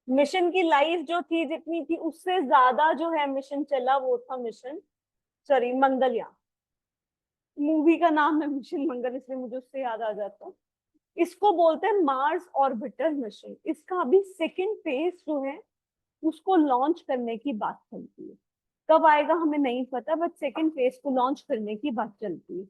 Mission की life जो थी जितनी थी उससे ज्यादा जो है मिशन चला, वो था मिशन, सॉरी, मंगलयान। मूवी का नाम है मिशन मंगल, इसलिए मुझे उससे याद आ जाता है। इसको बोलते हैं मार्स ऑर्बिटर मिशन। इसका अभी सेकेंड फेज जो है उसको लॉन्च करने की बात चलती है। कब आएगा हमें नहीं पता, बट सेकेंड फेज को लॉन्च करने की बात चलती है।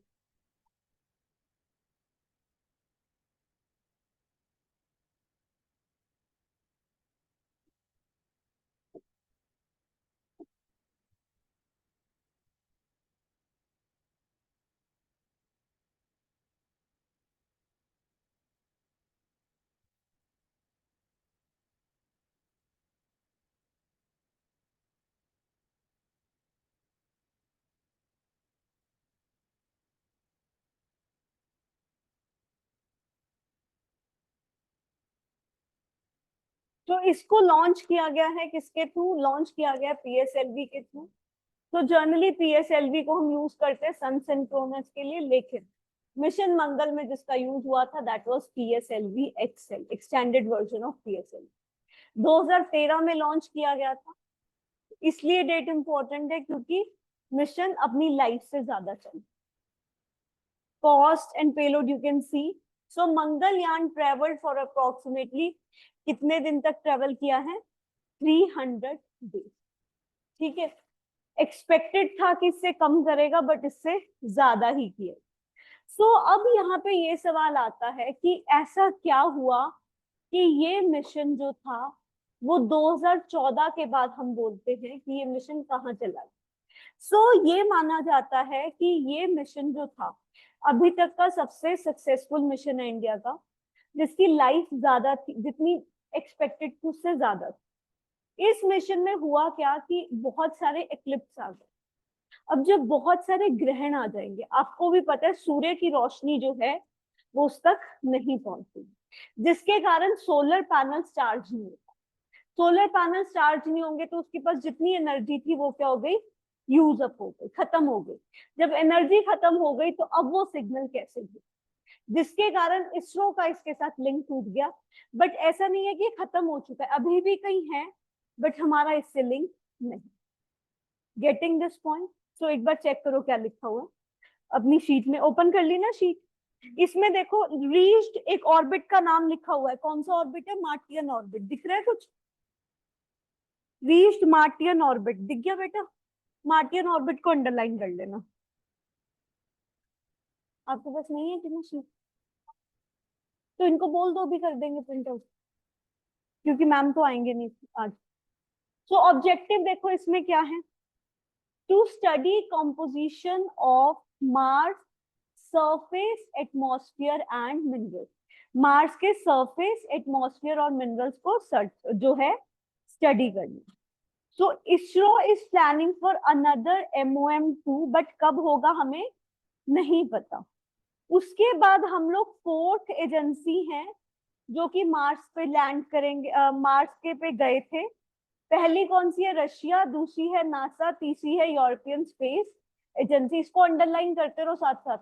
तो इसको लॉन्च किया गया है, किसके थ्रू लॉन्च किया गया? पीएसएलवी के थ्रू। तो जनरली पीएसएलवी को हम यूज करते हैं सन सिंक्रोनस के लिए, लेकिन मिशन मंगल में जिसका यूज हुआ था that was PSLV XL, extended version of PSLV. 2013 में लॉन्च किया गया था। इसलिए डेट इंपॉर्टेंट है क्योंकि मिशन अपनी लाइफ से ज्यादा चल। Cost and payload you can see. So Mangalyaan travelled for approximately, कितने दिन तक ट्रेवल किया है? 300 डेज। ठीक है। एक्सपेक्टेड था कि इससे कम करेगा, बट इससे ज्यादा ही किया। सो अब यहाँ पे ये सवाल आता है कि ऐसा क्या हुआ कि ये मिशन जो था वो 2014 के बाद हम बोलते हैं कि ये मिशन कहाँ चला। ये माना जाता है कि ये मिशन जो था अभी तक का सबसे सक्सेसफुल मिशन है इंडिया का, जिसकी लाइफ ज्यादा थी, जितनी एक्सपेक्टेड थी उससे ज्यादा थी। इस मिशन में हुआ क्या कि बहुत सारे एक्लिप्स आ गए। अब जब बहुत सारे ग्रहण आ जाएंगे, आपको भी पता है सूर्य की रोशनी जो है वो उस तक नहीं पहुंचती, जिसके कारण सोलर पैनल चार्ज नहीं होता। सोलर पैनल चार्ज नहीं होंगे तो उसके पास जितनी एनर्जी थी वो क्या हो गई? यूज अप हो गई, खत्म हो गई। जब एनर्जी खत्म हो गई तो अब वो सिग्नल कैसे दे, जिसके कारण इसरो का इसके साथ लिंक टूट गया। बट ऐसा नहीं है कि खत्म हो चुका है, अभी भी कहीं है, बट हमारा इससे लिंक नहीं। Getting this point? सो एक बार चेक करो क्या लिखा हुआ है अपनी शीट में। ओपन कर ली ना शीट? इसमें देखो रीच्ड एक ऑर्बिट का नाम लिखा हुआ है। कौन सा ऑर्बिट है? Martian orbit. दिख रहा है कुछ? रीच्ड मार्टियन ऑर्बिट दिख गया बेटा? मार्टियन ऑर्बिट को अंडरलाइन कर लेना। आपके पास नहीं है कि शीट? तो इनको बोल दो, भी कर देंगे प्रिंट आउट, क्योंकि मैम तो आएंगे नहीं आज। सो ऑब्जेक्टिव देखो इसमें क्या है? To study composition of Mars surface, atmosphere and minerals. Mars के सरफेस, एटमॉस्फेयर और मिनरल्स को सर्च जो है स्टडी करना। So ISRO is planning for another MOM2, but कब होगा हमें नहीं पता। उसके बाद हम लोग फोर्थ एजेंसी हैं जो कि मार्स पे लैंड करेंगे, मार्स के पे गए थे। पहली कौन सी है? रशिया। दूसरी है नासा। तीसरी है यूरोपियन स्पेस एजेंसी। इसको अंडरलाइन करते रहो साथ साथ।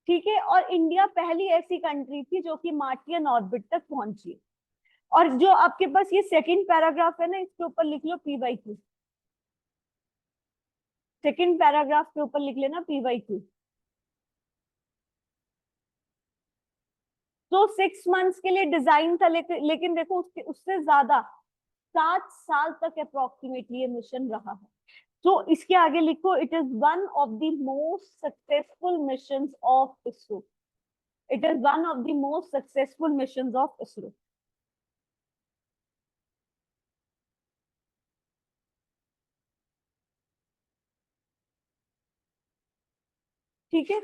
ठीक है। और इंडिया पहली ऐसी कंट्री थी जो कि मार्टियन ऑर्बिट तक पहुंची। और जो आपके पास ये सेकंड पैराग्राफ है ना, इसके ऊपर लिख लो P/Q। सेकंड पैराग्राफ के ऊपर लिख लेना P/Q। तो 6 मंथ्स के लिए डिजाइन था, लेकिन देखो उससे ज्यादा 7 साल तक अप्रोक्सीमेटली ये मिशन रहा है। तो इसके आगे लिखो, it is one of the most successful mission of ISRO. It is one of the most successful mission of ISRO. ठीक है।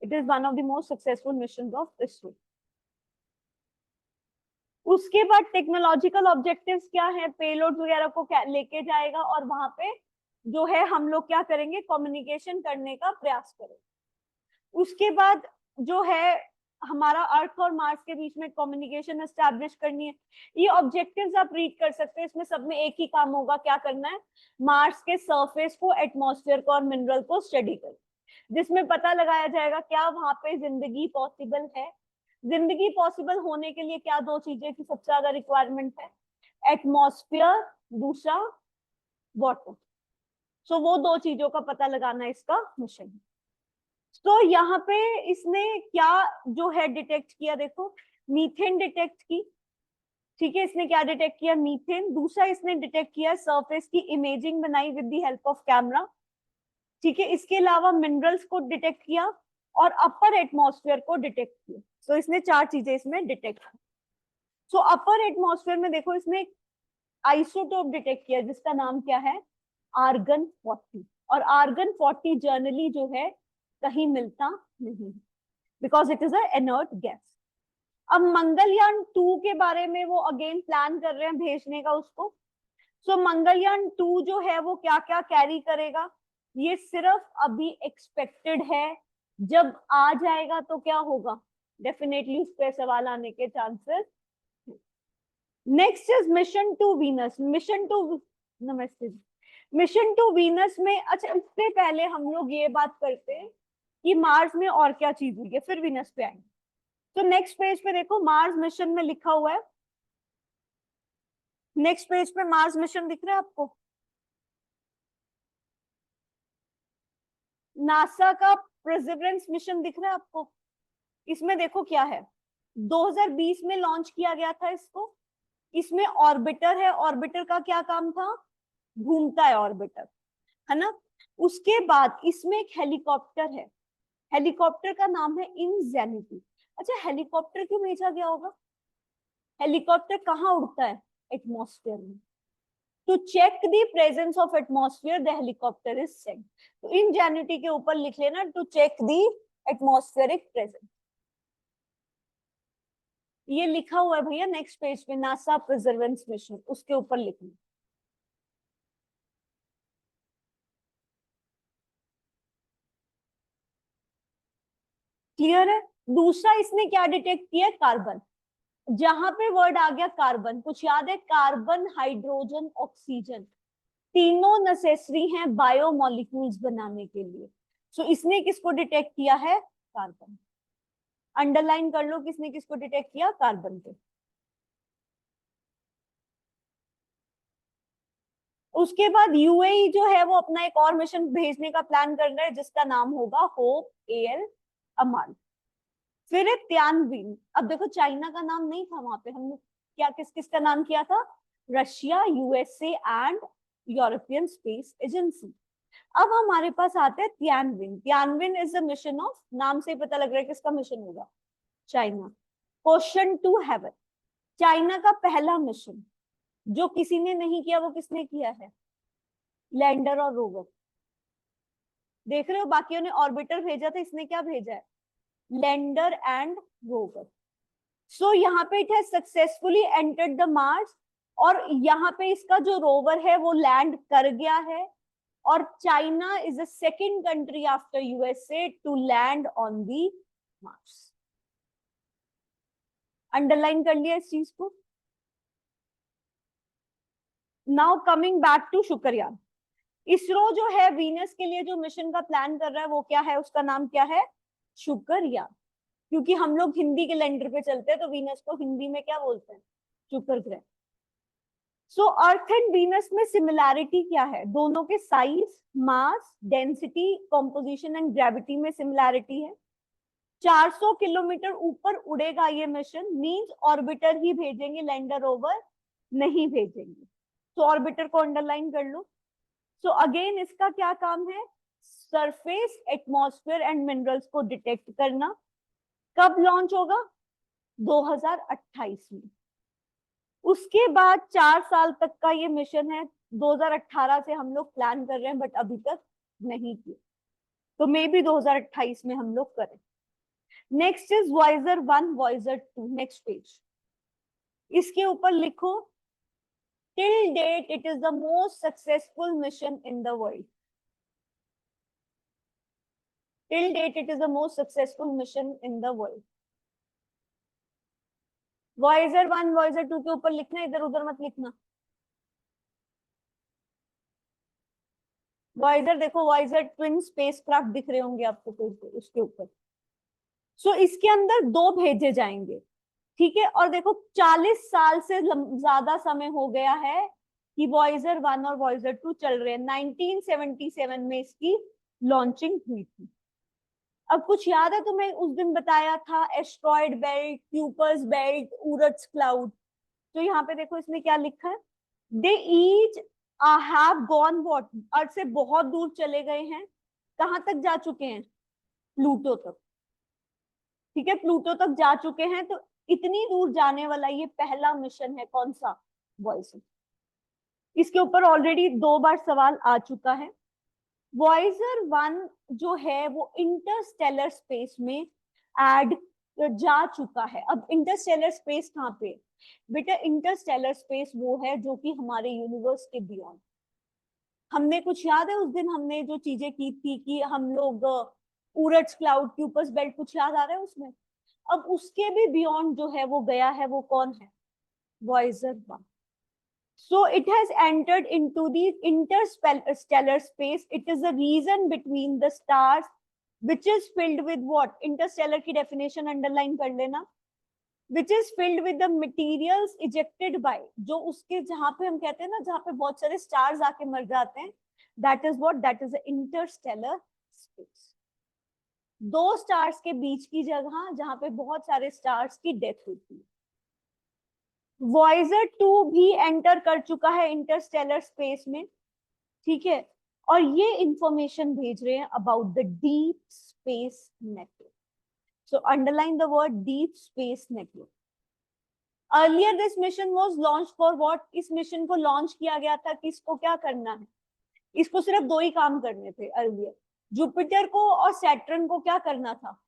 It is one of the most successful mission of ISRO. उसके बाद टेक्नोलॉजिकल ऑब्जेक्टिव्स क्या है? पेलोड वगैरह को क्या लेके जाएगा, और वहां पे जो है हम लोग क्या करेंगे? कम्युनिकेशन करने का प्रयास करेंगे। उसके बाद जो है हमारा अर्थ और मार्स के बीच में कम्युनिकेशन एस्टैब्लिश करनी है। ये ऑब्जेक्टिव्स आप रीड कर सकते हैं। इसमें सब में एक ही काम होगा, क्या करना है? मार्स के सरफेस को, एटमॉस्फेयर को और मिनरल को स्टडी करना। जिसमें पता लगाया जाएगा क्या वहां पे जिंदगी पॉसिबल है। जिंदगी पॉसिबल होने के लिए क्या दो चीजें की सबसे ज्यादा रिक्वायरमेंट है, एटमॉस्फेयर, दूसरा वाटर। सो वो दो चीजों का पता लगाना इसका मिशन है। तो यहाँ पे इसने क्या जो है डिटेक्ट किया, देखो मीथेन डिटेक्ट की, ठीक है, इसने क्या डिटेक्ट किया, मीथेन। दूसरा इसने डिटेक्ट किया सरफेस की इमेजिंग बनाई with the help of camera, ठीक है। इसके अलावा मिनरल्स को डिटेक्ट किया और अपर एटमॉस्फेयर को डिटेक्ट किया। तो इसने चार चीजें इसमें डिटेक्ट की। सो अपर एटमॉस्फेयर में देखो इसने आइसोटोप डिटेक्ट किया जिसका नाम क्या है, आर्गन 40। और आर्गन 40 जर्नली जो है कहीं मिलता नहीं, because it is a inert gas. अब मंगलयान 2 के बारे में वो अगेन प्लान कर रहे हैं भेजने का उसको। सो मंगलयान 2 जो है वो क्या क्या कैरी करेगा, ये सिर्फ अभी एक्सपेक्टेड है। जब आ जाएगा तो क्या होगा, डेफिनेटली उस पर सवाल आने के chances. Next is mission to Venus. Mission to, नमस्ते, मिशन टू वीनस में, अच्छा इससे पहले हम लोग ये बात करते हैं कि मार्स में और क्या चीज हुई है, फिर वीनस पे आएंगे। तो नेक्स्ट पेज पे देखो मार्स मिशन में लिखा हुआ है, नेक्स्ट पेज पे मार्स मिशन दिख रहा है आपको, नासा का परसेवरेंस मिशन दिख रहा है आपको। इसमें देखो क्या है, 2020 में लॉन्च किया गया था इसको। इसमें ऑर्बिटर है, ऑर्बिटर का क्या काम था, घूमता है ऑर्बिटर, है ना। उसके बाद इसमें एक हेलीकॉप्टर है, हेलीकॉप्टर का नाम है इनजेनिटी। अच्छा हेलीकॉप्टर क्यों भेजा गया होगा, हेलीकॉप्टर कहाँ उड़ता है, एटमॉस्फेयर में। To check the presence of atmosphere the helicopter is sent. तो इनजेनिटी के ऊपर लिख लेना to check the atmospheric presence. ये लिखा हुआ है भैया नेक्स्ट पेज पे, नासा परसेवरेंस मिशन, उसके ऊपर लिखना। क्लियर है। दूसरा इसने क्या डिटेक्ट किया, कार्बन। जहां पे वर्ड आ गया कार्बन, कुछ याद है, कार्बन, हाइड्रोजन, ऑक्सीजन, तीनों नेसेसरी हैं बायोमोलिक्यूल्स बनाने के लिए। सो इसने किसको डिटेक्ट किया है, कार्बन। अंडरलाइन कर लो किसने किसको डिटेक्ट किया, कार्बन को। उसके बाद यूएई जो है वो अपना एक और मिशन भेजने का प्लान कर रहा है जिसका नाम होगा होप एल अमाल। फिर है त्यानविन। अब देखो चाइना का नाम नहीं था वहां पे, हमने क्या किस किस का नाम किया था, Russia, USA and European space agency. अब हमारे पास आते हैं त्यानविन। त्यानविन इज अ मिशन ऑफ, नाम से ही पता लग रहा है किसका मिशन होगा, China. Question to heaven, China का पहला मिशन जो किसी ने नहीं किया वो किसने किया है, लैंडर और रोवर। देख रहे हो बाकियों ने ऑर्बिटर भेजा था, इसने क्या भेजा है, लैंडर एंड रोवर। सो यहाँ पे it has successfully entered the Mars, और यहाँ पे इसका जो रोवर है वो लैंड कर गया है। और China is the second country after USA to land on the Mars. Underline कर लिया इस चीज को। Now coming back to Shukrayaan. ISRO जो है वीनस के लिए जो मिशन का प्लान कर रहा है वो क्या है, उसका नाम क्या है, शुक्रयान। क्योंकि हम लोग हिंदी के लैंडर पे चलते हैं तो वीनस को हिंदी में क्या बोलते हैं, शुक्र ग्रह। सो अर्थ एंड वीनस में सिमिलैरिटी क्या है, दोनों के size, mass, density, composition and gravity में सिमिलैरिटी है। 400 किलोमीटर ऊपर उड़ेगा ये मिशन, मींस ऑर्बिटर ही भेजेंगे, लैंडर रोवर नहीं भेजेंगे। तो ऑर्बिटर को अंडरलाइन कर लो। सो अगेन इसका क्या काम है, सरफेस, एटमॉस्फेयर एंड मिनरल्स को डिटेक्ट करना। कब लॉन्च होगा, 2028 में। उसके बाद 4 साल तक का ये मिशन है, 2018 से हम लोग प्लान कर रहे हैं बट अभी तक नहीं किया, तो मे बी 2028 में हम लोग करें। Next is Voyager 1, Voyager 2, next page. इसके ऊपर लिखो, till date it is the most successful mission in the world. Till date it is the most successful mission in the world. Voyager 1, Voyager 2 के ऊपर लिखना, इधर उधर मत लिखना। वॉयजर देखो, वॉयजर ट्विन स्पेसक्राफ्ट दिख रहे होंगे आपको कोई उसके ऊपर। सो इसके अंदर 2 भेजे जाएंगे, ठीक है। और देखो 40 साल से ज्यादा समय हो गया है कि वॉयजर 1 और वॉयजर 2 चल रहे हैं। 1977 में इसकी लॉन्चिंग हुई थी। अब कुछ याद है तुम्हें, उस दिन बताया था एस्ट्रॉइड बेल्ट, क्यूपर्स बेल्ट, ऊरट्स क्लाउड। तो यहाँ पे देखो इसमें क्या लिखा है, दे ईच हैव गॉन व्हाट, अर्थ से बहुत दूर चले गए हैं। कहां तक जा चुके हैं, प्लूटो तक, ठीक है, प्लूटो तक जा चुके हैं। तो इतनी दूर जाने वाला ये पहला मिशन है, कौन सा, वॉयजर। इसके ऊपर ऑलरेडी 2 बार सवाल आ चुका है। वॉयजर 1 जो है वो इंटरस्टेलर स्पेस में ऐड जा चुका है। अब इंटरस्टेलर स्पेस कहाँ पे बेटा, इंटरस्टेलर स्पेस वो है जो कि हमारे यूनिवर्स के बियॉन्ड। हमने कुछ याद है उस दिन हमने जो चीजें की थी कि हम लोग ऊरट्स क्लाउड, क्यूपस बेल्ट, कुछ याद आ रहा है उसमें। अब उसके भी बियॉन्ड जो है वो गया है, वो कौन है, Voyager 1। So it has entered into the interstellar space. It is a region between the stars which is filled with what? Interstellar की definition underline कर लेना। Which is filled with the materials ejected by, जो उसके जहां पे हम कहते हैं ना, जहां पे बहुत सारे stars आके मर जाते हैं, that is what? That is the interstellar space. 2 stars के बीच की जगह जहां पे बहुत सारे stars की डेथ होती है। वॉयजर 2 भी एंटर कर चुका है इंटरस्टेलर स्पेस में, ठीक है। और ये इंफॉर्मेशन भेज रहे हैं about the deep space network. So underline the word deep space network. Earlier this mission was launch for what, इस मिशन को लॉन्च किया गया था कि इसको क्या करना है, इसको सिर्फ 2 ही काम करने थे अर्लियर। जुपिटर को और सैटर्न को क्या करना था,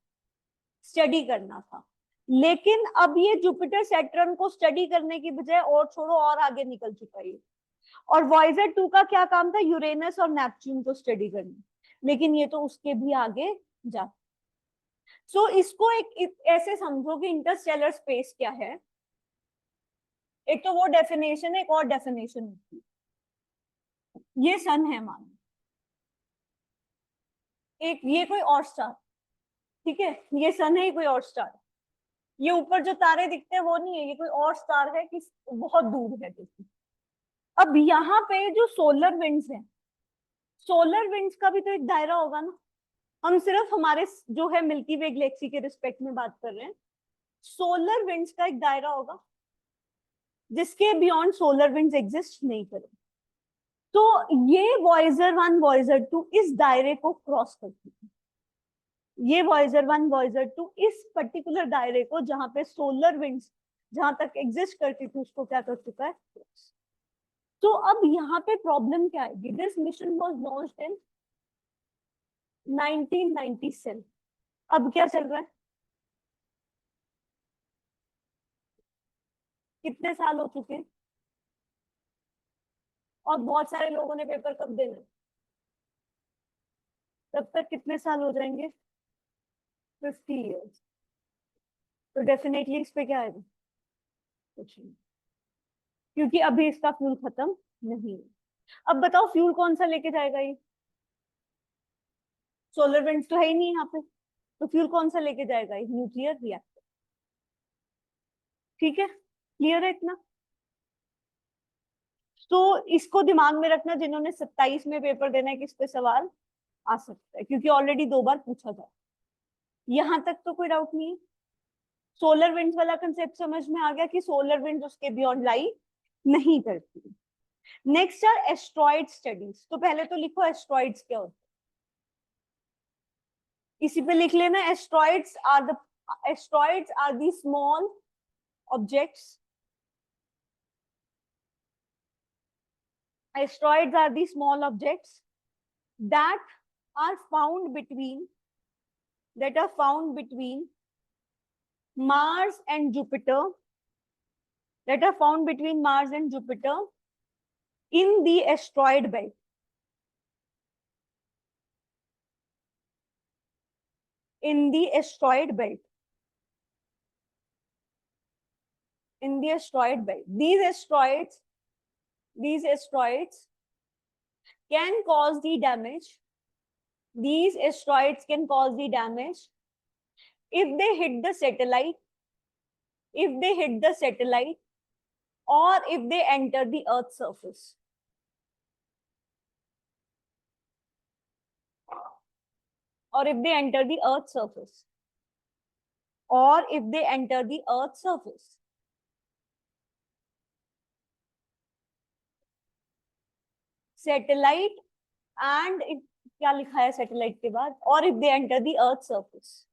स्टडी करना था। लेकिन अब ये जुपिटर सैटर्न को स्टडी करने की बजाय और छोड़ो और आगे निकल चुका है। और वॉयजर 2 का क्या काम था, यूरेनस और नेपच्यून को स्टडी करना, लेकिन ये तो उसके भी आगे जा। सो इसको एक ऐसे समझो कि इंटरस्टेलर स्पेस क्या है। एक तो वो डेफिनेशन है, एक और डेफिनेशन होती है, ये सन है मान, एक ये कोई और स्टार, ठीक है, ये सन है, कोई और स्टार। ये ऊपर जो तारे दिखते हैं वो नहीं है, ये कोई और स्टार है कि बहुत दूर है। अब यहाँ पे जो सोलर विंड्स हैं, सोलर विंड्स का भी तो एक दायरा होगा ना। हम सिर्फ हमारे जो है मिल्की वे गैलेक्सी के रिस्पेक्ट में बात कर रहे हैं। सोलर विंड्स का एक दायरा होगा जिसके बियॉन्ड सोलर विंड्स एग्जिस्ट नहीं करें। तो ये वॉयजर 1 वॉयजर 2 इस दायरे को क्रॉस करती है। ये वॉयजर 1 वॉयजर 2 इस पर्टिकुलर दायरे को, जहां पे सोलर विंड्स जहां तक एग्जिस्ट करती थी, उसको क्या कर चुका है, क्रॉस। तो अब यहाँ पे प्रॉब्लम क्या आएगी, this mission was launched in 1997। अब क्या चल रहा है, कितने साल हो चुके हैं, और बहुत सारे लोगों ने पेपर कब देना है, तब तक कितने साल हो जाएंगे, 50 इयर्स। तो डेफिनेटली इस पे क्या आएगा, कुछ नहीं, क्योंकि अभी इसका फ्यूल खत्म नहीं है। अब बताओ फ्यूल कौन सा लेके जाएगा ये, सोलर विंड्स तो है ही नहीं यहाँ पे, तो फ्यूल कौन सा लेके जाएगा ये, न्यूक्लियर रिएक्टर। ठीक है, क्लियर है इतना। तो इसको दिमाग में रखना, जिन्होंने 27 में पेपर देना है कि इस पे सवाल आ सकता है, क्योंकि ऑलरेडी 2 बार पूछा था। यहां तक तो कोई डाउट नहीं है। सोलर विंड्स वाला कंसेप्ट समझ में आ गया कि सोलर विंड्स उसके बियॉन्ड लाई नहीं करती। Next are asteroid studies. तो पहले तो लिखो एस्ट्रॉइड्स क्या होता है, इसी पे लिख लेना, asteroids are the small objects. Asteroids are the small objects that are found between Mars and Jupiter, in the asteroid belt. In the asteroid belt. These asteroids can cause the damage. These asteroids can cause the damage if they hit the satellite, or if they enter the Earth's surface. Or if they enter the Earth's surface. Or if they enter the Earth's surface. Satellite and if क्या लिखा है satellite के बाद, और if they enter the earth surface.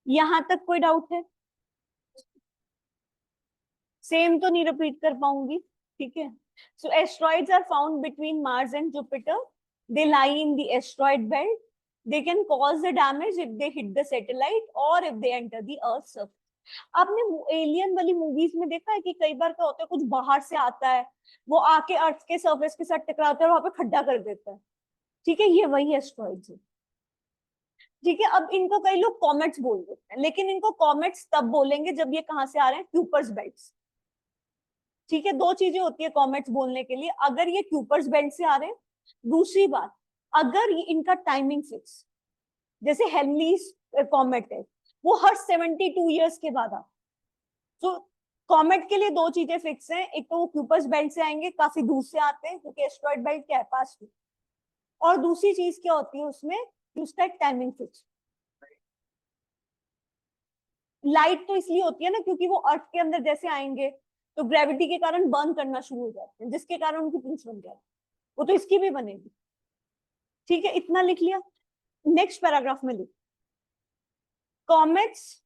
यहां तक कोई doubt है? सेम तो नहीं रिपीट कर पाऊंगी, ठीक है. So asteroids are found between Mars and Jupiter. They lie in the asteroid belt. They can cause the damage if they hit the satellite और if they enter the earth surface. आपने alien वाली movies में देखा है कि कई बार क्या होता है, कुछ बाहर से आता है, वो आके अर्थ के सरफेस के साथ टकराता है और वहां पे खड्डा कर देता है. ठीक है, ये वही एस्ट्रॉइड्स है. ठीक है, अब इनको कई लोग कॉमेट्स बोल देते हैं, लेकिन इनको कॉमेट्स तब बोलेंगे जब ये कहां से आ रहे हैं, क्यूपर्स बेल्ट. ठीक है, दो चीजें होती है कॉमेट्स बोलने के लिए, अगर ये क्यूपर्स बेल्ट से आ रहे हैं, दूसरी बात अगर ये इनका टाइमिंग फिक्स, जैसे हेनलीज कॉमेट है, वो हर 72 ईयर्स के बाद आता. तो कॉमेट के लिए दो चीजें फिक्स हैं, एक तो वो क्यूपर्स बेल्ट से आएंगे, काफी दूर से आते हैं क्योंकि एस्ट्रॉइड बेल्ट क्या है, पास में. और दूसरी चीज क्या होती है उसमें, उसका टाइमिंग फिक्स. लाइट तो इसलिए होती है ना क्योंकि वो अर्थ के अंदर जैसे आएंगे तो ग्रेविटी के कारण बर्न करना शुरू हो जाते हैं, जिसके कारण उनकी पूंछ बन जाती है. वो तो इसकी भी बनेगी. ठीक है, इतना लिख लिया. नेक्स्ट पैराग्राफ में लिख, comets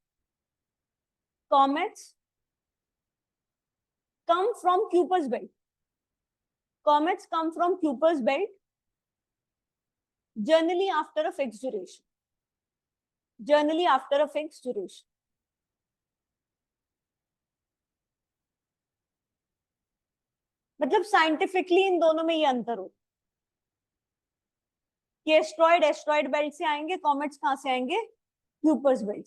come from Kuiper's belt. Comets come from Kuiper's belt generally after a fixed duration. मतलब साइंटिफिकली इन दोनों में ये अंतर हो कि एस्ट्रॉइड बेल्ट से आएंगे, कॉमेट्स कहां से आएंगे, क्यूपर्स बेल्ट.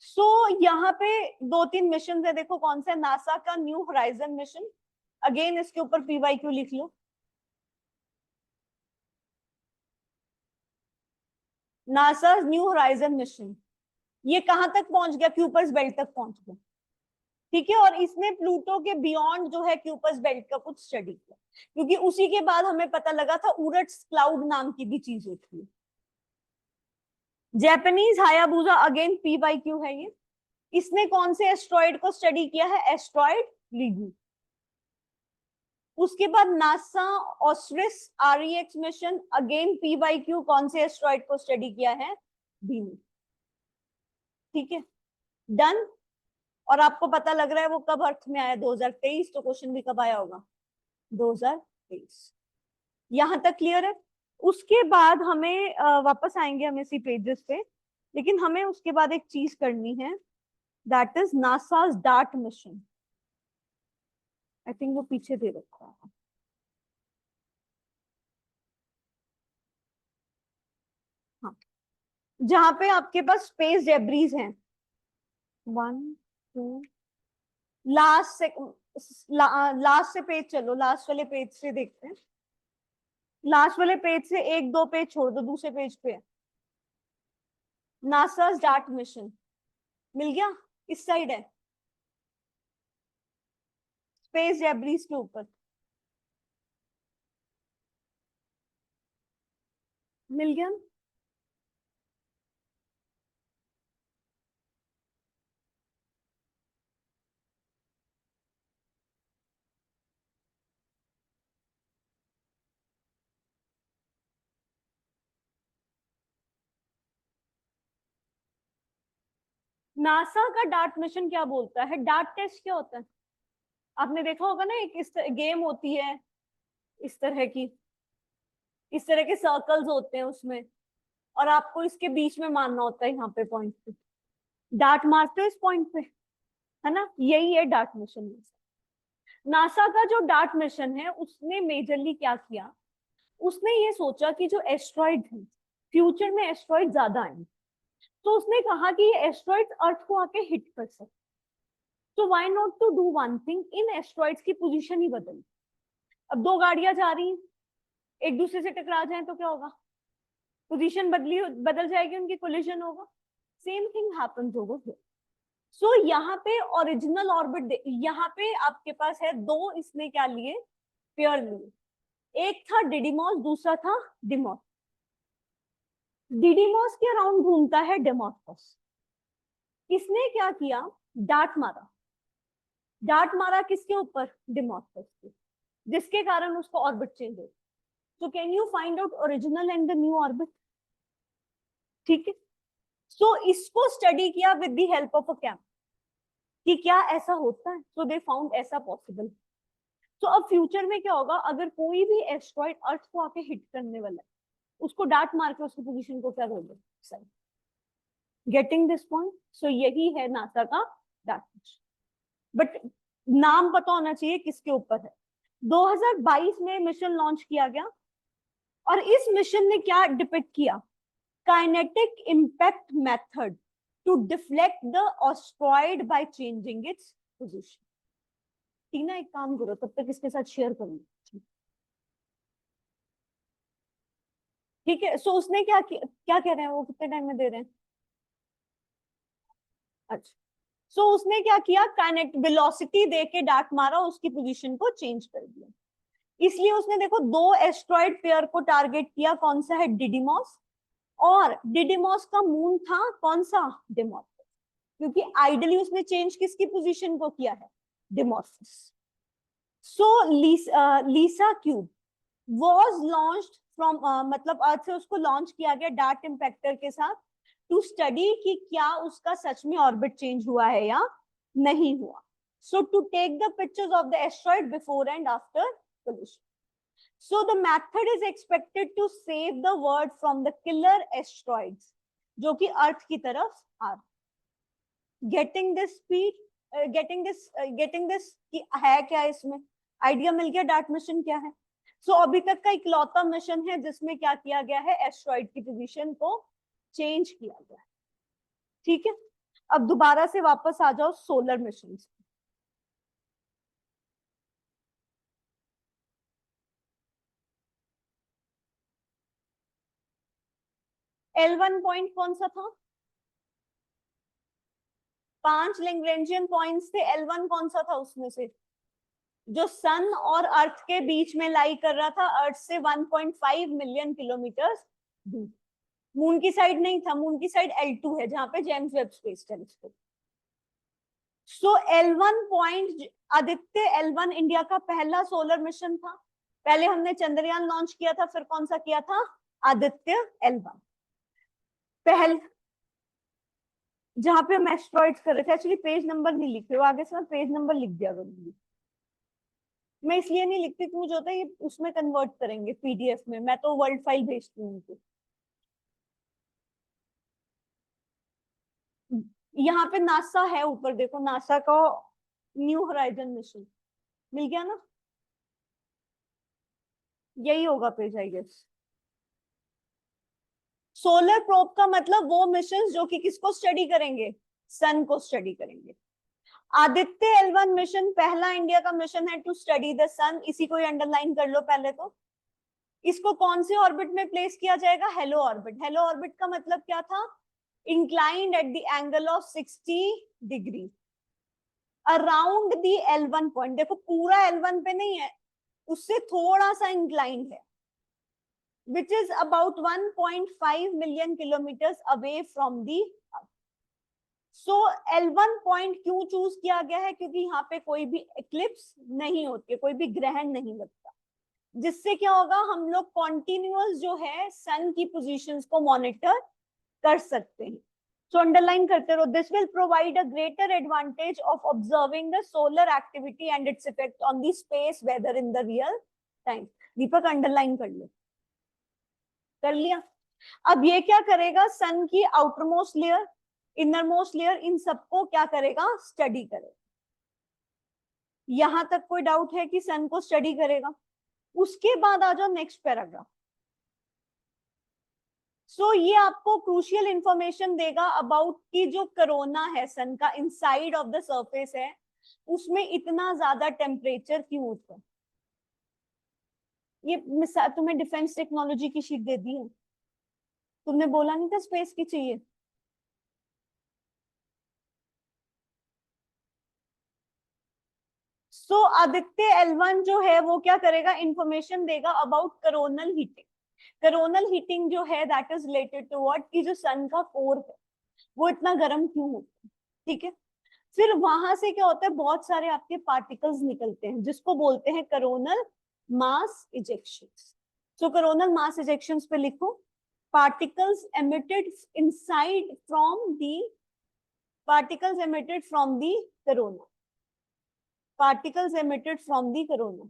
सो यहाँ पे दो तीन मिशन है, देखो कौन सा, नासा का न्यू होराइजन मिशन. अगेन इसके ऊपर PYQ लिख लो. नासा न्यू होराइजन मिशन ये कहां तक पहुंच गया, क्यूपर्स बेल्ट तक पहुंच गया. ठीक है, और इसने प्लूटो के बियॉन्ड जो है क्यूपर्स बेल्ट का कुछ स्टडी किया, क्योंकि उसी के बाद हमें पता लगा था उरट्स क्लाउड नाम की भी चीज होती है. जापानीज हायाबुसा, अगेन PYQ है ये. इसने कौन से एस्ट्रॉइड को स्टडी किया है, एस्ट्रॉइड लीगू. उसके बाद NASA OSIRIS REX mission, again PYQ, कौन से एस्ट्रॉइड को स्टडी किया है, बीनू. ठीक है, डन. और आपको पता लग रहा है वो कब अर्थ में आया, 2023. तो क्वेश्चन भी कब आया होगा, 2023. यहां तक क्लियर है. उसके बाद हमें वापस आएंगे हम इसी पेजेस पे, लेकिन हमें उसके बाद एक चीज करनी है, that is NASA's dart mission. I think वो पीछे दे रखा है. हाँ, जहां पे आपके पास स्पेस डेब्रीज हैं, 1 2, लास्ट से पेज चलो, लास्ट वाले पेज से देखते हैं. लास्ट वाले पेज से एक दो पेज छोड़ दो, दूसरे पेज पे नासा's डार्ट मिशन मिल गया, इस साइड है, स्पेस डेब्रीज के ऊपर मिल गया. नासा का डार्ट मिशन क्या बोलता है, डार्ट टेस्ट क्या होता है, आपने देखा होगा ना, एक इस गेम होती है इस तरह की, इस तरह के सर्कल्स होते हैं उसमें, और आपको इसके बीच में मारना होता है, यहाँ पे पॉइंट पे डार्ट मारते हो, इस पॉइंट पे, है ना, यही है डार्ट मिशन. नासा का जो डार्ट मिशन है उसने मेजरली क्या किया, उसने ये सोचा कि जो एस्ट्रॉइड है, फ्यूचर में एस्ट्रॉइड ज्यादा आएंगे, तो उसने कहा कि ये एस्ट्रॉइड अर्थ को आके हिट कर सकते. तो why not to do one thing, in asteroids की पोजीशन ही बदल। अब दो गाड़ियां जा रही हैं, एक दूसरे से टकरा जाए तो क्या होगा, पोजीशन बदल जाएगी, उनकी कोलिजन होगा। Same thing happens over here. So यहाँ पे ओरिजिनल ऑर्बिट, यहाँ पे आपके पास है दो, इसने क्या लिए, पेयर लिए। एक था डिडीमॉस, दूसरा था डिमॉस। डिडीमॉस के अराउंड घूमता है डेमोर्फोस। इसने क्या किया, डार्ट मारा। डार्ट मारा किसके ऊपर, डिमॉर्फोस के, जिसके कारण उसको ऑर्बिट चेंज हो। So can you find out original and the new orbit? ठीक है। सो इसको स्टडी किया with the help of a cam कि क्या ऐसा होता है। सो दे फाउंड ऐसा पॉसिबल। तो अब फ्यूचर में क्या होगा, अगर कोई भी एस्ट्रॉइड अर्थ को आके हिट करने वाला है, उसको डार्ट मार के उसकी पोजीशन को क्या बोलते हैं, गेटिंग दिस पॉइंट। सो यही है नासा का डार्ट मिशन। बट नाम पता होना चाहिए किसके ऊपर है। 2022 में मिशन लॉन्च किया गया और इस मिशन ने क्या डिपिक्ट किया, kinetic impact method to deflect the asteroid by changing its position. ठीक ना, एक काम करो तब तक इसके साथ शेयर करूंगी। ठीक है। सो उसने क्या कह रहे हैं वो, कितने टाइम में दे रहे हैं? अच्छा। सो उसने क्या किया, काइनेटिक वेलोसिटी दे के डार्ट मारा, उसकी पोजीशन को चेंज कर दिया। इसलिए उसने देखो दो एस्ट्रॉइड पेयर को टारगेट किया, कौन सा है, डिडीमॉस, और डिडीमॉस का मून था कौन सा, डिमॉर्फस, क्योंकि आइडली उसने चेंज किसकी पोजीशन को किया है, डिमॉर्फस। सो लीसा क्यूब वॉज लॉन्च्ड फ्रॉम, मतलब अर्थ से उसको लॉन्च किया गया डार्ट इम्पैक्टर के साथ, टू स्टडी कि क्या उसका सच में ऑर्बिट चेंज हुआ है या नहीं हुआ। So to take the pictures of the asteroid before and after collision. So the method is expected to save the world from the killer asteroids जो कि अर्थ की तरफ आ रहे। Getting this speed, getting this है क्या, इसमें आइडिया मिल गया dart mission क्या है। सो अभी तक का इकलौता मिशन है जिसमें क्या किया गया है, एस्ट्रॉइड की पोजीशन को चेंज किया गया है। ठीक है। अब दोबारा से वापस आ जाओ सोलर मिशन। L1 पॉइंट कौन सा था, 5 लैग्रेंजियन पॉइंट्स थे। L1 कौन सा था उसमें से, जो सन और अर्थ के बीच में लाई कर रहा था, अर्थ से 1.5 मिलियन किलोमीटर दूर। मून की साइड नहीं था, मून की साइड L2 है जहां पे जेम्स वेब स्पेस टेलीस्कोप। सो L1 point, Aditya L1 India का पहला सोलर मिशन था। पहले हमने चंद्रयान लॉन्च किया था, फिर कौन सा किया था, आदित्य L1 पहले, जहां पे हम एस्ट्रॉइड्स कर रहे थे। एक्चुअली पेज नंबर नहीं लिखे हो, आगे से मैं पेज नंबर लिख दिया करूंगी। मैं इसलिए नहीं लिखती कि मुझे होता है ये उसमें कन्वर्ट करेंगे पीडीएफ में, मैं तो वर्ल्ड फाइल भेजती हूँ उनको। यहाँ पे नासा है ऊपर, देखो नासा का न्यू होराइजन मिशन मिल गया ना, यही होगा page I guess. Solar probe का मतलब वो मिशन जो कि किसको स्टडी करेंगे, सन को स्टडी करेंगे। आदित्य L1 मिशन पहला इंडिया का मिशन है टू स्टडी द सन, इसी को अंडरलाइन कर लो पहले तो। इसको कौन से ऑर्बिट में प्लेस किया जाएगा, हेलो ऑर्बिट। हेलो ऑर्बिट का मतलब क्या था, inclined at the angle of 60 degree around the L1 point. देखो पूरा L1 पे नहीं है, उससे थोड़ा सा इंक्लाइंड है, which is about 1.5 million kilometers away from the earth. So L1 point क्यों चूज किया गया है, क्योंकि यहाँ पे कोई भी एक्लिप्स नहीं होती है, कोई भी ग्रहण नहीं लगता, जिससे क्या होगा, हम लोग कॉन्टिन्यूअस जो है सन की पोजीशंस को मॉनिटर कर सकते हैं। सो अंडरलाइन करते रहो, this will provide a greater advantage of observing the solar activity and its effect on the space weather in the real time. Deepak underline कर लो, कर लिया। अब ये क्या करेगा, सन की outermost layer, innermost layer, इन सबको क्या करेगा, स्टडी करेगा। यहां तक कोई डाउट है कि सन को स्टडी करेगा? उसके बाद आ जाओ नेक्स्ट पैराग्राफ। सो ये आपको क्रूशियल इंफॉर्मेशन देगा अबाउट कि जो कोरोना है सन का, इनसाइड ऑफ द सरफेस है, उसमें इतना ज्यादा टेम्परेचर क्यों होता है? ये तुम्हें डिफेंस टेक्नोलॉजी की शीट दे दी है, तुमने बोला नहीं था स्पेस की चाहिए? सो आदित्य L1 जो है वो क्या करेगा, इंफॉर्मेशन देगा about coronal heating. Coronal heating जो है that is related to what, की जो सन का कोर है वो इतना गर्म क्यों होता है, ठीक है। फिर वहां से क्या होता है, बहुत सारे आपके पार्टिकल्स निकलते हैं जिसको बोलते हैं कोरोनल मास इजेक्शंस। सो कोरोनल मास इजेक्शंस पे लिखो, particles emitted inside from the, particles emitted from the corona, particles emitted from the corona,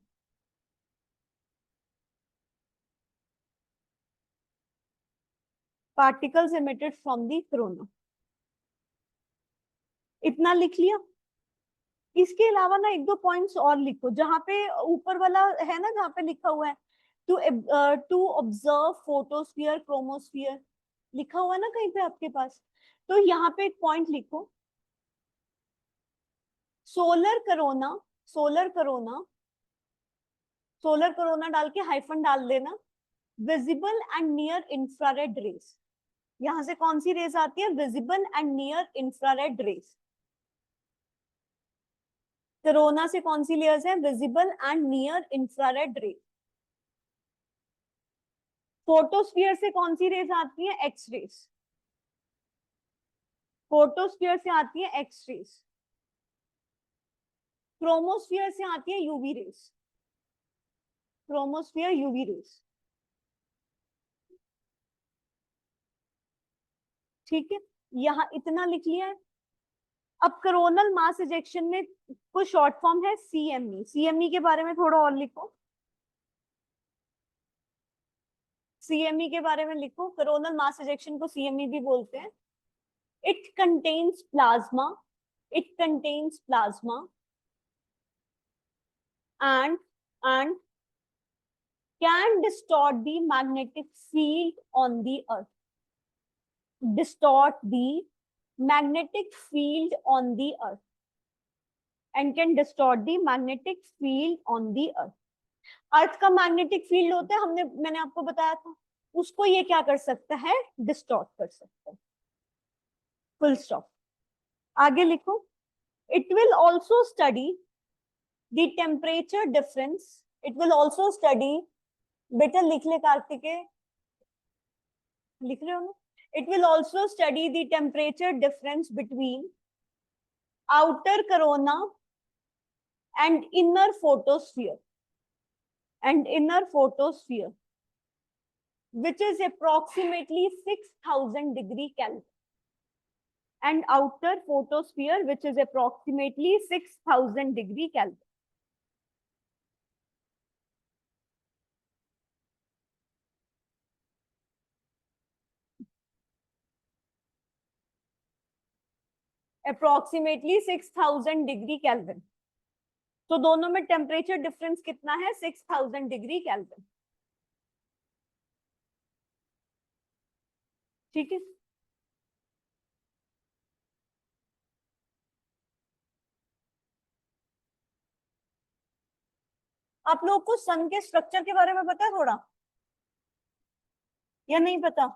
particles emitted from the corona। इतना लिख लिया। इसके अलावा ना एक दो पॉइंट्स और लिखो, जहां पे ऊपर वाला है ना, जहां पे लिखा हुआ है टू ऑब्जर्व फोटोस्फीयर क्रोमोस्फीयर, लिखा हुआ है ना कहीं पे आपके पास, तो यहाँ पे एक पॉइंट लिखो, solar corona, solar corona, solar corona डाल के हाइफन डाल देना, visible and near infrared rays. यहां से कौन सी रेस आती है, visible and near infrared rays. Corona से कौन सी लेयर्स है, visible and near infrared rays. Photosphere से कौन सी रेस आती है, एक्स रेस। फोटोस्फीयर से आती है एक्स रेस। क्रोमोस्फीयर से आती है UV rays, chromosphere UV rays, ठीक है। यहाँ इतना लिख लिया है। अब कोरोनल मास इजेक्शन में कुछ शॉर्ट फॉर्म है सीएमई, सीएमई के बारे में थोड़ा और लिखो, सीएमई के बारे में लिखो, कोरोनल मास इजेक्शन को सीएमई भी बोलते हैं। It contains plasma, it contains plasma and can distort the magnetic field on the earth, distort the magnetic field on the earth and can distort the magnetic field on the earth। अर्थ का magnetic field होता है, मैंने आपको बताया था, उसको ये क्या कर सकता है, डिस्टॉर्ट कर सकता है, फुल स्टॉप। आगे लिखो, it will also study the temperature difference, it will also study, बेटा लिख ले कार्तिकेय, लिख रहे हो ना, it will also study the temperature difference between outer corona and inner photosphere, and inner photosphere, which is approximately 6000 degree Kelvin, and outer photosphere which is approximately 6000 degree Kelvin। approximately 6000 degree Kelvin। तो दोनों में temperature difference कितना है, 6000 degree kelvin, ठीक है। आप लोगों को सन के स्ट्रक्चर के बारे में पता है थोड़ा, या नहीं पता?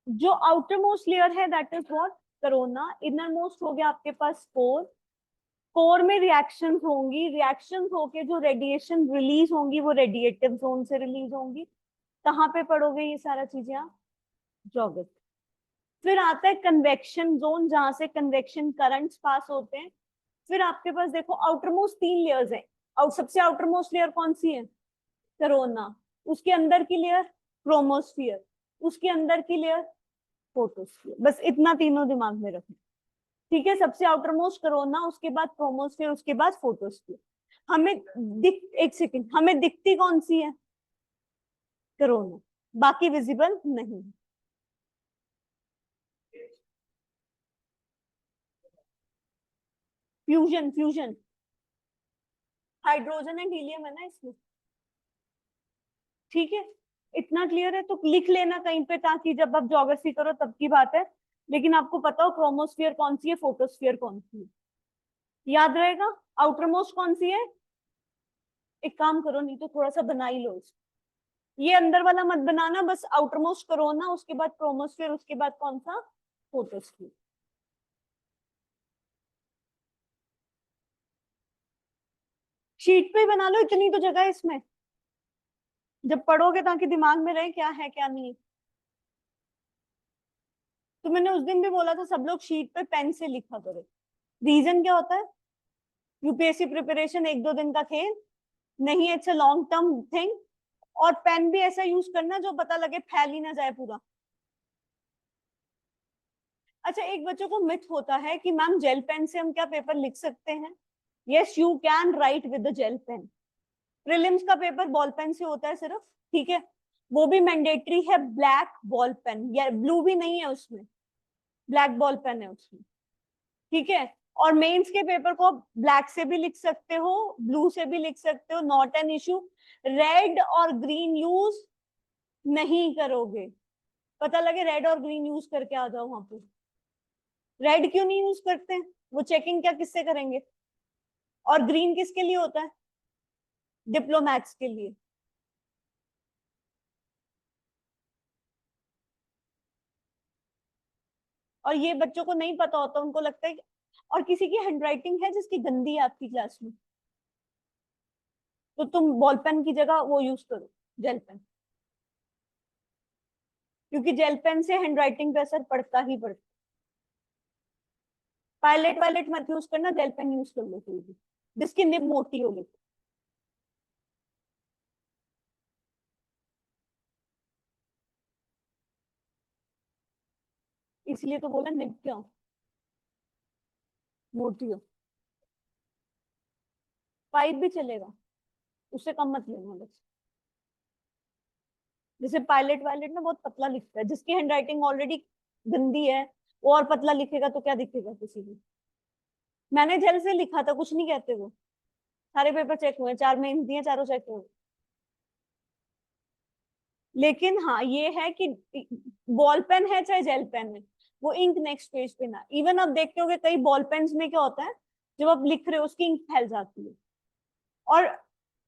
जो आउटर मोस्ट लेयर है that is what, corona. Inner most हो गया आपके पास कोर, कोर में रिएक्शंस होंगी, रिएक्शंस होके जो रेडिएशन रिलीज होंगी वो रेडिएटिव जोन से रिलीज होंगी। कहाँ पे पढ़ोगे ये सारा चीजें आप, ज्योग्राफी। फिर आता है कन्वेक्शन जोन, जहां से कन्वेक्शन करंट्स पास होते हैं। फिर आपके पास देखो आउटर मोस्ट 3 लेयर्स हैं, और सबसे आउटर मोस्ट लेयर कौन सी है, कोरोना। उसके अंदर की लेयर क्रोमोस्फियर, उसके अंदर की लेयर फोटोस्फीयर। बस इतना तीनों दिमाग में रखना, ठीक है। सबसे आउटर मोस्ट कोरोना, उसके बाद क्रोमोस्फीयर, उसके बाद फोटोस्फीयर। हमें एक सेकंड, हमें दिखती कौन सी है, कोरोना, बाकी विजिबल नहीं। Fusion, fusion, hydrogen and helium है ना इसमें, ठीक है। इतना क्लियर है तो लिख लेना कहीं पे, ताकि जब आप ज्योग्राफी करो तब की बात है। लेकिन आपको पता हो क्रोमोस्फियर कौन सी है, फोटोस्फियर कौन सी है, याद रहेगा। आउटर मोस्ट कौन सी है, एक काम करो, नहीं तो थोड़ा सा बना ही लो इसको। ये अंदर वाला मत बनाना, बस आउटर मोस्ट करो ना, उसके बाद क्रोमोस्फियर, उसके बाद कौन सा, फोटोस्फियर। शीट पे ही बना लो, इतनी तो जगह है इसमें, जब पढ़ोगे ताकि दिमाग में रहे क्या है क्या नहीं। तो मैंने उस दिन भी बोला था सब लोग शीट पे पेन से लिखा करो। रीजन क्या होता है, यूपीएससी प्रिपरेशन एक दो दिन का खेल नहीं, it's a long term thing. और पेन भी ऐसा यूज करना जो पता लगे फैल ही ना जाए पूरा। अच्छा, एक बच्चों को मिथ होता है कि मैम जेल पेन से हम क्या पेपर लिख सकते हैं। Yes, you can write with the gel pen. Prelims का पेपर बॉल पेन से होता है सिर्फ, ठीक है। वो भी मैंडेटरी है, ब्लैक बॉल पेन, या ब्लू भी नहीं है उसमें, ब्लैक बॉल पेन है उसमें, ठीक है। और मेंस के पेपर को ब्लैक से भी लिख सकते हो, ब्लू से भी लिख सकते हो, नॉट एन इशू। रेड और ग्रीन यूज नहीं करोगे, पता लगे रेड और ग्रीन यूज करके आ जाओ वहां पे। रेड क्यों नहीं यूज करते, वो चेकिंग क्या किससे करेंगे। और ग्रीन किसके लिए होता है, डिप्लोमैट्स के लिए। और ये बच्चों को नहीं पता होता, उनको लगता है और किसी की हैंडराइटिंग है जिसकी गंदी है आपकी क्लास में, तो तुम बॉल पेन की जगह वो यूज करो, जेल पेन। क्योंकि जेल पेन से हैंडराइटिंग पे असर पड़ता ही पड़ता। पायलट वायलट मत यूज करना, जेल पेन यूज कर लो कोई भी जिसकी निब मोटी होगी। इसलिए तो बोला निब क्या मोटी हो। पाइप भी चलेगा, उससे कम मत लेना बस। जैसे पायलट वायलट ना बहुत पतला लिखता है, जिसकी हैंडराइटिंग ऑलरेडी गंदी है, वो और पतला लिखेगा तो क्या दिखेगा किसी को। मैंने जेल से लिखा था, कुछ नहीं कहते वो, सारे पेपर चेक हुए, 4 मेंस दिए, चारों चेक हुए। लेकिन हाँ ये है कि बॉल पेन है चाहे जेल पेन है, वो इंक नेक्स्ट पेज पे ना। इवन आप देखते होगे कई बॉल पेन्स में क्या होता है, जब आप लिख रहे हो उसकी इंक फैल जाती है। और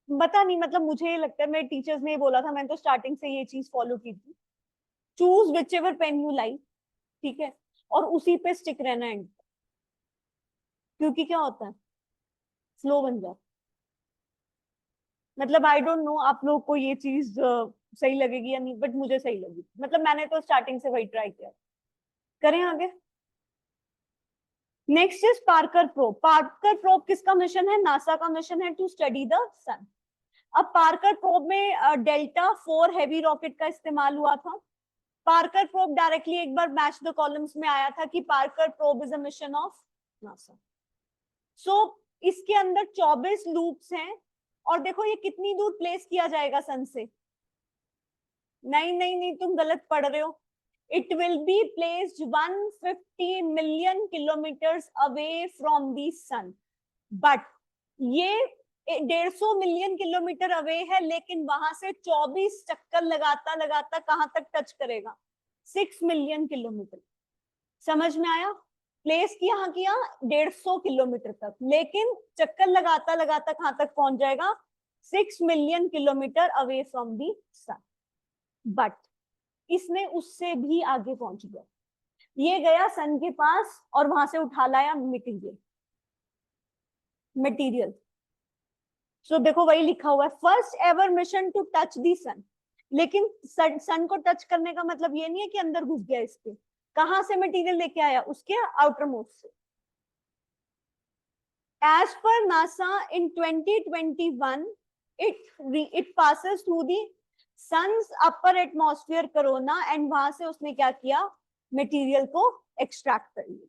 पता नहीं, मतलब मुझे ये लगता है, मेरे टीचर्स ने ये बोला था, मैंने तो स्टार्टिंग से ये चीज फॉलो की थी, choose whichever pen you like, ठीक है, और उसी पे स्टिक रहना एंड। क्योंकि क्या होता है, स्लो बन जाता। मतलब आई डोंट नो आप लोग को ये चीज सही लगेगी या नहीं, बट मुझे सही लगी, मतलब मैंने तो स्टार्टिंग से वही ट्राई किया। करें आगे। Next is Parker probe. Parker probe किसका मिशन है, नासा का मिशन है, टू स्टडी द सन। अब पार्कर प्रोब में डेल्टा 4 हैवी रॉकेट का इस्तेमाल हुआ था। पार्कर प्रोब डायरेक्टली एक बार मैच द कॉलम्स में आया था कि Parker probe is a mission of NASA. So इसके अंदर 24 लूप्स हैं। और देखो ये कितनी दूर प्लेस किया जाएगा सन से, नहीं नहीं नहीं, तुम गलत पढ़ रहे हो। It will be placed 150 million kilometres away from the sun. But ये 150 मिलियन किलोमीटर अवे है, लेकिन वहां से 24 चक्कर लगाता लगाता कहां तक टच करेगा, 6 मिलियन किलोमीटर। समझ में आया, प्लेस किया 150 किलोमीटर तक, लेकिन चक्कर लगाता लगाता कहां तक पहुंच जाएगा, 6 million kilometre away from the sun. But इसने उससे भी आगे पहुंच गया, ये गया सन के पास और वहां से उठा लाया मटेरियल। मटेरियल सो देखो वही लिखा हुआ है, first ever mission to touch the sun. लेकिन सन को टच करने का मतलब ये नहीं है कि अंदर घुस गया इसके, कहां से मटेरियल लेके आया, उसके आउटर मोस्ट से। As per NASA in 2021, it passes through the sun's upper atmosphere corona, and वहां से उसने क्या किया, मटेरियल को एक्सट्रैक्ट कर लिया।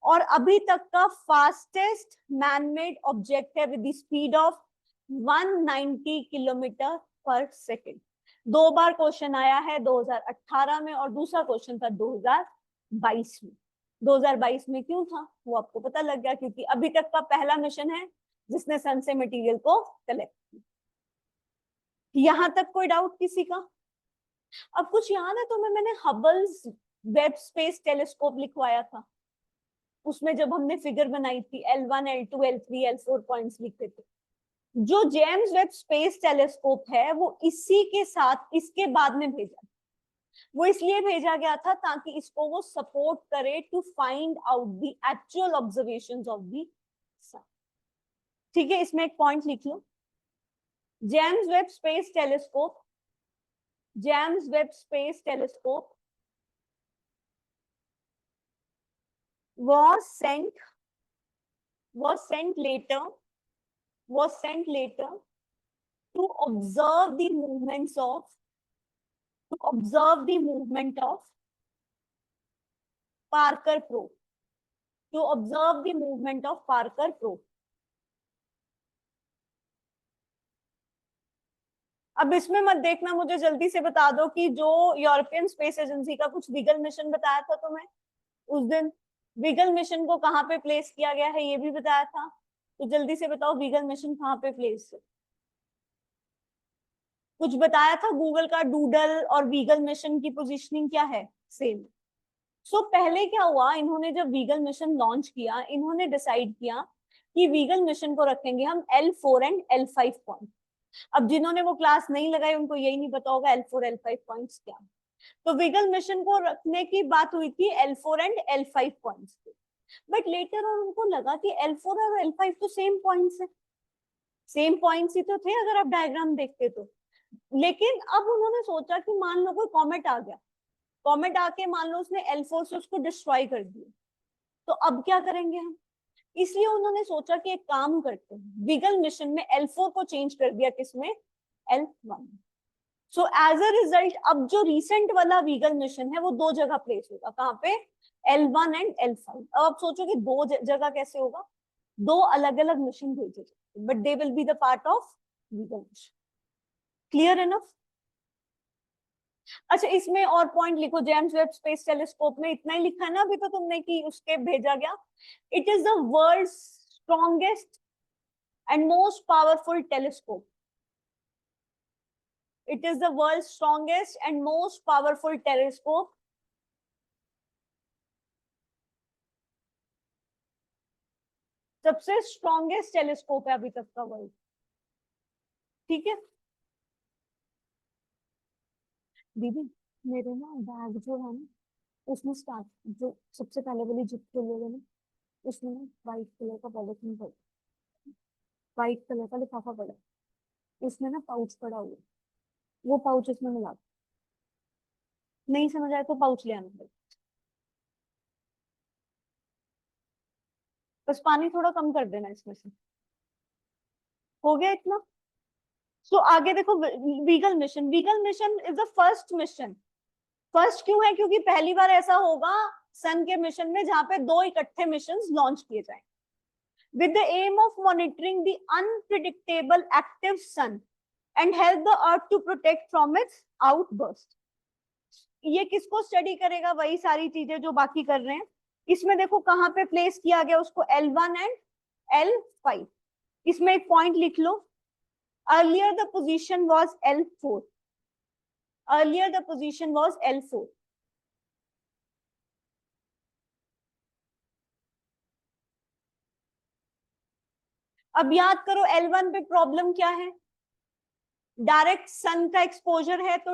और अभी तक का फास्टेस्ट मैनमेड ऑब्जेक्ट है with the speed of 190 kilometre पर सेकेंड। 2 बार क्वेश्चन आया है, 2018 में और दूसरा क्वेश्चन था 2022 में। 2022 में क्यों था वो आपको पता लग गया, क्योंकि अभी तक का पहला मिशन है जिसने सन से मटेरियल को कलेक्ट किया। यहां तक कोई डाउट किसी का? अब कुछ याद है तुम्हें, मैंने हबल्स वेब स्पेस टेलीस्कोप लिखवाया था, उसमें जब हमने फिगर बनाई थी L1 L2 L3 L4 points लिखते थे। जो जेम्स वेब स्पेस टेलीस्कोप है वो इसी के साथ इसके बाद में भेजा, वो इसलिए भेजा गया था ताकि इसको वो सपोर्ट करे to find out the actual observations of the sun. ठीक है, इसमें एक पॉइंट लिख लो, James Webb Space Telescope, James Webb Space Telescope was sent later to observe the movement of Parker probe, अब इसमें मत देखना, मुझे जल्दी से बता दो कि जो यूरोपियन स्पेस एजेंसी का कुछ वीगल मिशन बताया था तुम्हें उस दिन, वीगल मिशन को कहाँ पे प्लेस किया गया है ये भी बताया था, तो जल्दी से बताओ वीगल मिशन कहाँ पे प्लेस है? कुछ बताया था, गूगल का डूडल और वीगल मिशन की पोजीशनिंग क्या है? सेम। सो पहले क्या हुआ, इन्होंने जब वीगल मिशन लॉन्च किया, इन्होंने डिसाइड किया कि वीगल मिशन को रखेंगे हम L4 एंड L5 पॉइंट। अब जिन्होंने वो क्लास नहीं लगाई उनको यही नहीं पता होगा L4 L5 पॉइंट्स क्या। तो वीगल मिशन को रखने की बात हुई थी L4 एंड L5 पॉइंट्स पे, बट लेटर और उनको लगा कि L4 और L5 तो सेम पॉइंट्स है, सेम पॉइंट्स ही तो थे अगर आप डायग्राम देखते तो। लेकिन अब उन्होंने सोचा कि मान लो कोई कॉमेट आ गया, कॉमेट आके मान लो उसने L4 से उसको डिस्ट्रॉय कर दिया, तो अब क्या करेंगे हम? इसलिए उन्होंने सोचा कि एक काम करते हैं, वीगल मिशन में L4 को चेंज कर दिया, किसमें? L1। So as a result अब जो रिसेंट वाला वीगल मिशन है वो दो जगह प्लेस होगा, कहाँ पे? L1 and L5। अब आप सोचो कि दो जगह कैसे होगा, दो अलग अलग मिशन भेजे जाएंगे, but they will be the part of wiggle mission. Clear enough? अच्छा, इसमें और पॉइंट लिखो, जेम्स वेब स्पेस टेलीस्कोप में इतना ही लिखा है ना अभी तो तुमने कि उसके भेजा गया। It is the world strongest and most powerful telescope. It is the world's strongest and most powerful telescope. सबसे स्ट्रॉन्गेस्ट टेलीस्कोप है अभी तक का वर्ल्ड। ठीक है दीदी, मेरे ना बैग जो है ना उसमें स्टार्ट जो सबसे पहले वाली जिप के लोगे ना, उसमें ना व्हाइट कलर का पॉलिथीन पड़ा, व्हाइट कलर का लिफाफा पड़ा, उसमें ना पाउच पड़ा हुआ, वो पाउच इसमें मिला दो। नहीं समझ आया तो पाउच ले आना पड़ेगा। बस पानी थोड़ा कम कर देना इसमें से। हो गया इतना? सो आगे देखो, wiggle mission, wiggle mission is the first mission. First क्यों है? क्योंकि पहली बार ऐसा होगा सन के मिशन में जहां पे दो इकट्ठे मिशन लॉन्च किए जाएं, with the aim of monitoring the unpredictable active sun and help the earth to protect from its outburst। ये किसको स्टडी करेगा? वही सारी चीजें जो बाकी कर रहे हैं। इसमें देखो कहां पे प्लेस किया गया उसको, L1 एंड L5। इसमें एक पॉइंट लिख लो, earlier the position was L4, earlier the position was L4। अब याद करो L1 पे प्रॉब्लम क्या है? डायरेक्ट सन का एक्सपोजर है तो